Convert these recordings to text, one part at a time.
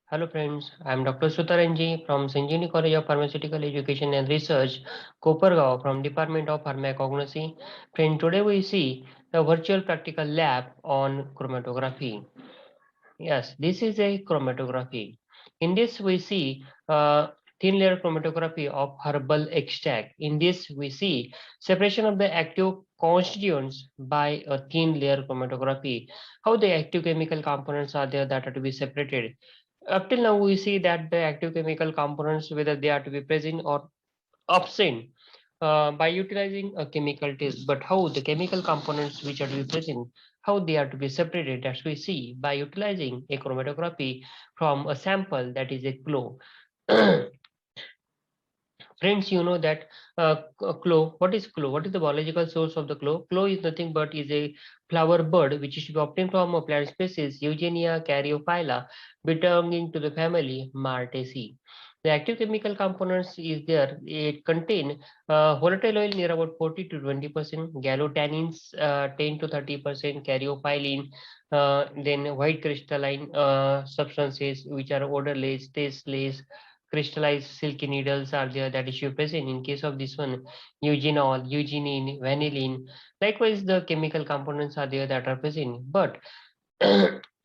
Hello friends, I am Dr. Sutaranji from Sanjini College of Pharmaceutical Education and Research, Kopargaon from Department of Pharmacognosy. Friend, today we see the virtual practical lab on chromatography. Yes, this is a chromatography. In this we see thin layer chromatography of herbal extract. In this we see separation of the active constituents by a thin layer chromatography. How the active chemical components are there that are to be separated. Up till now we see that the active chemical components, whether they are to be present or absent, by utilizing a chemical test, but how the chemical components which are to be present, how they are to be separated, as we see by utilizing a chromatography from a sample, that is a CLO. Friends, you know that CLO, what is CLO? What is the biological source of the CLO? CLO is nothing but is a flower bird which is to be obtained from a plant species Eugenia caryophylla belonging to the family Martaceae. The active chemical components is there. It contain volatile oil near about 40 to 20%, gallotannins 10 to 30%, caryophyllene, then white crystalline substances which are odorless, tasteless, crystallized silky needles are there that is present. In case of this one, eugenol, eugenine, vanillin. Likewise, the chemical components are there that are present. But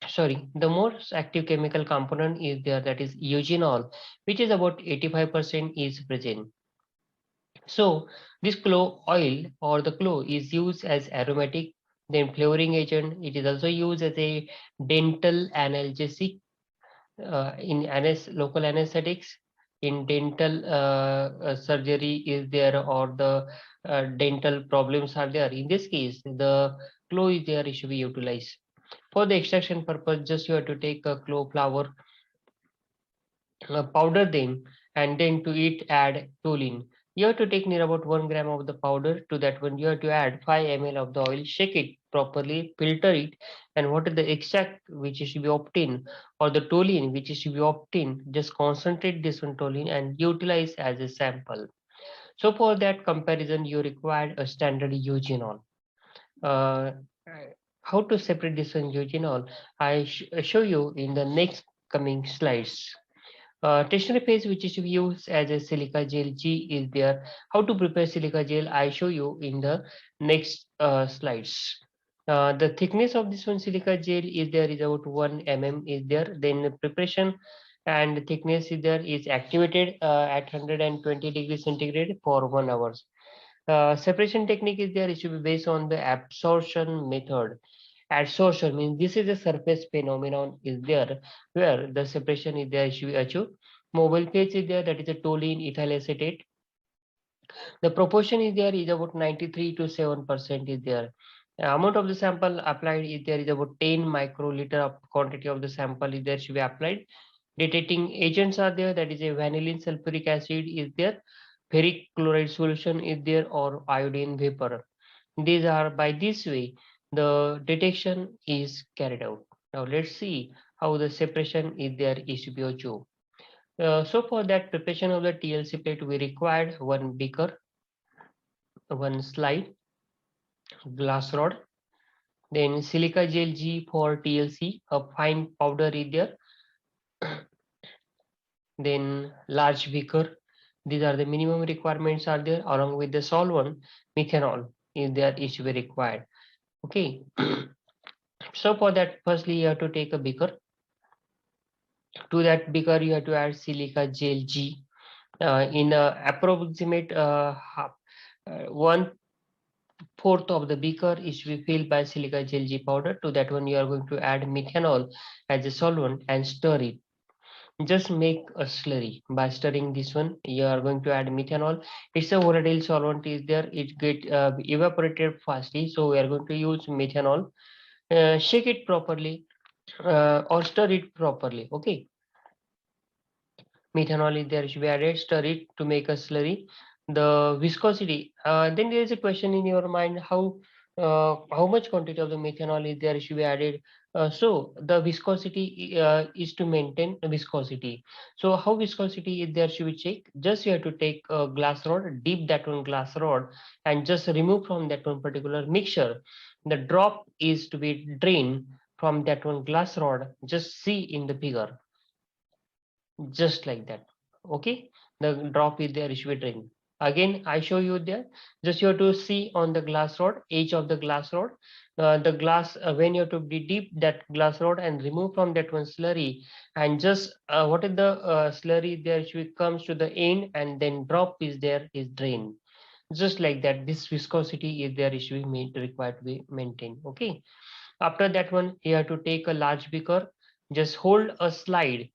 sorry, the most active chemical component is there, that is eugenol, which is about 85% is present. So this clove oil or the clove is used as aromatic, then flavoring agent. It is also used as a dental analgesic in local anesthetics, in dental surgery is there, or the dental problems are there. In this case, the clove is there, it should be utilized. For the extraction purpose, just you have to take a clove flower, powder them, and then to it add toluene. You have to take near about 1 gram of the powder. To that one you have to add 5 ml of the oil, shake it properly, filter it, and what is the extract which is to be obtained, or the toluene which is to be obtained, just concentrate this one toluene and utilize as a sample. So for that comparison you require a standard eugenol. uh, how to separate this one eugenol, I show you in the next coming slides. Stationary phase which is to be used as a silica gel G is there. How to prepare silica gel I show you in the next slides. The thickness of this one silica gel is there is about 1 mm is there. Then the preparation and thickness is there is activated at 120 degrees centigrade for 1 hour. Separation technique is there. It should be based on the absorption method. Adsorption means this is a surface phenomenon is there where the separation is there should be achieved. Mobile phase is there, that is a toluene ethyl acetate. The proportion is there is about 93 to 7% is there. Amount of the sample applied is there is about 10 microliter of quantity of the sample is there should be applied. Detecting agents are there, that is a vanillin sulfuric acid is there, ferric chloride solution is there, or iodine vapor. These are by this way the detection is carried out. Now let's see how the separation is there is to be achieved. So for that preparation of the TLC plate, we required one beaker, one slide, glass rod, then silica gel G for TLC, a fine powder is there, then large beaker. These are the minimum requirements are there, along with the solvent methanol is there is to be required. Okay. So for that, firstly you have to take a beaker. To that beaker you have to add silica gel G in approximate one fourth of the beaker is to be filled by silica gel G powder. To that one you are going to add methanol as a solvent and stir it. Just make a slurry. By stirring this one you are going to add methanol. It's a volatile solvent is there, it get evaporated fastly, so we are going to use methanol. Shake it properly, or stir it properly. Okay, methanol is there should be added, stir it to make a slurry. The viscosity, then there is a question in your mind, how much quantity of the methanol is there should be added. So the viscosity is to maintain the viscosity. So how viscosity is there should be checked. Just you have to take a glass rod, dip that one glass rod, and just remove from that one particular mixture. The drop is to be drained from that one glass rod, just see in the figure. just like that. Okay, the drop is there, it should be drained. Again I show you there, just you have to see on the glass rod, edge of the glass rod, the glass, when you have to deep that glass rod and remove from that one slurry, and just what is the slurry there should comes to the end, and then drop is there is drain, just like that. This viscosity is there, it should be made, required to be maintained. Okay, after that one you have to take a large beaker, just hold a slide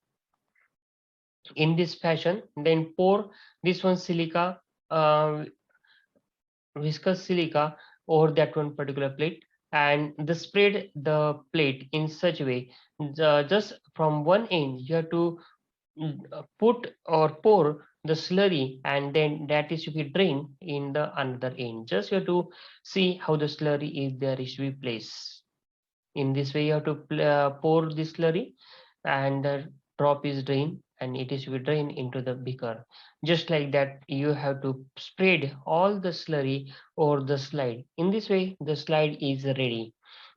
in this fashion, then pour this one silica, uh, viscous silica over that one particular plate, and the spread the plate in such a way, just from one end you have to put or pour the slurry, and then that is to be drained in the another end. Just you have to see how the slurry is there is to be placed. In this way you have to pour this slurry, and the drop is drained, and it is to be drained into the beaker. Just like that you have to spread all the slurry over the slide. In this way the slide is ready.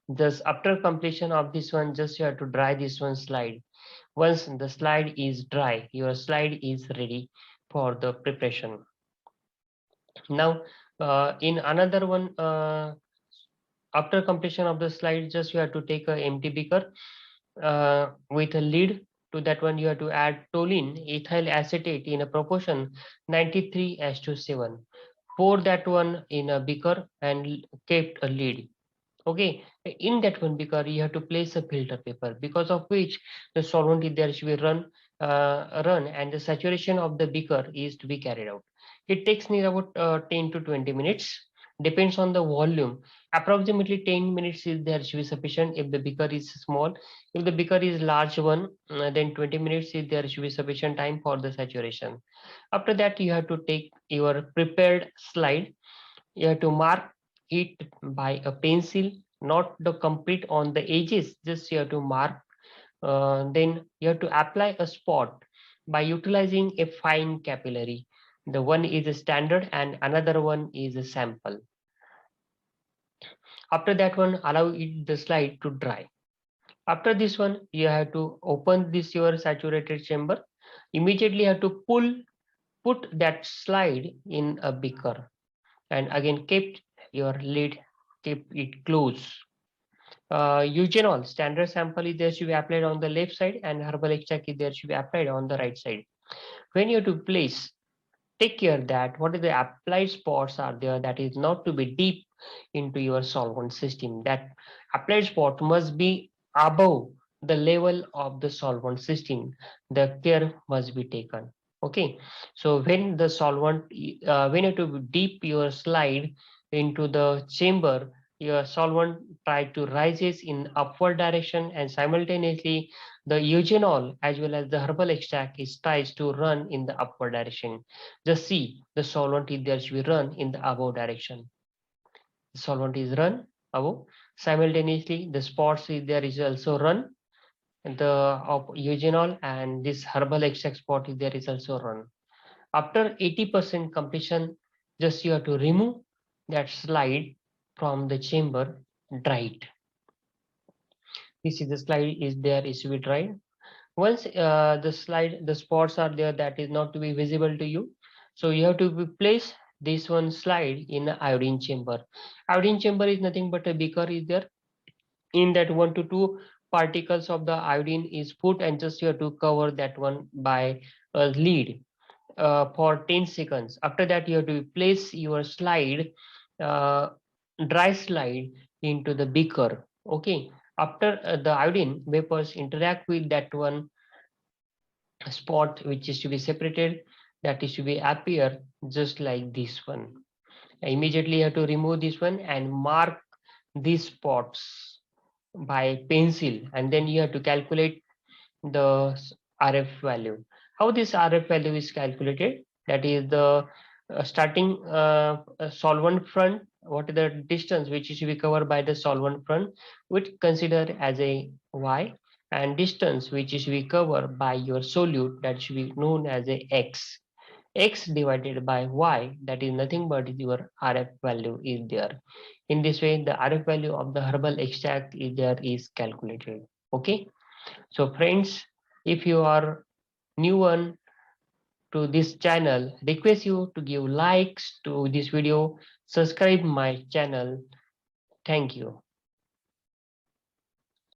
Thus after completion of this one, just you have to dry this one slide. Once the slide is dry, your slide is ready for the preparation. Now in another one, after completion of the slide, just you have to take a empty beaker with a lid. To that one you have to add toluene ethyl acetate in a proportion 93:7. Pour that one in a beaker and kept a lid. Okay, in that one beaker you have to place a filter paper, because of which the solvent is there should be run, and the saturation of the beaker is to be carried out. It takes near about 10 to 20 minutes, depends on the volume. Approximately 10 minutes is there should be sufficient if the beaker is small. If the beaker is large one, then 20 minutes is there should be sufficient time for the saturation. After that you have to take your prepared slide, you have to mark it by a pencil, not the complete on the edges, just you have to mark. Then you have to apply a spot by utilizing a fine capillary. The one is a standard and another one is a sample. After that one, allow it the slide to dry. After this one you have to open this your saturated chamber. Immediately you have to put that slide in a beaker, and again keep your lid, keep it closed. Eugenol standard sample is there should be applied on the left side, and herbal extract is there should be applied on the right side. When you have to place, take care that what is the applied spots are there, that is not to be deep into your solvent system. That applied spot must be above the level of the solvent system. The care must be taken. Okay, so when the solvent, when you have to deep your slide into the chamber, your solvent try to rises in upward direction, and simultaneously the eugenol as well as the herbal extract is tries to run in the upward direction. Just see the solvent is there should be run in the above direction. The solvent is run above. Simultaneously, the spots is there is also run. The of eugenol and this herbal extract spot is there is also run. After 80% completion, just you have to remove that slide from the chamber, dry it. This is the slide is there is to be dried. Once the slide, the spots are there, that is not to be visible to you. So you have to place this one slide in the iodine chamber. Iodine chamber is nothing but a beaker is there. In that 1 to 2 particles of the iodine is put, and just you have to cover that one by a lid for 10 seconds. After that, you have to place your slide, uh, dry slide into the beaker. Okay. After the iodine vapors interact with that one spot which is to be separated, that is to be appear just like this one. Immediately you have to remove this one and mark these spots by pencil, and then you have to calculate the RF value. How this RF value is calculated? That is the starting solvent front. What is the distance which is to be covered by the solvent front, which consider as a Y, and distance which is to be covered by your solute, that should be known as a X. X divided by Y, that is nothing but your RF value is there. In this way, the RF value of the herbal extract is there is calculated. Okay. So friends, if you are new one to this channel, request you to give likes to this video, subscribe my channel. Thank you.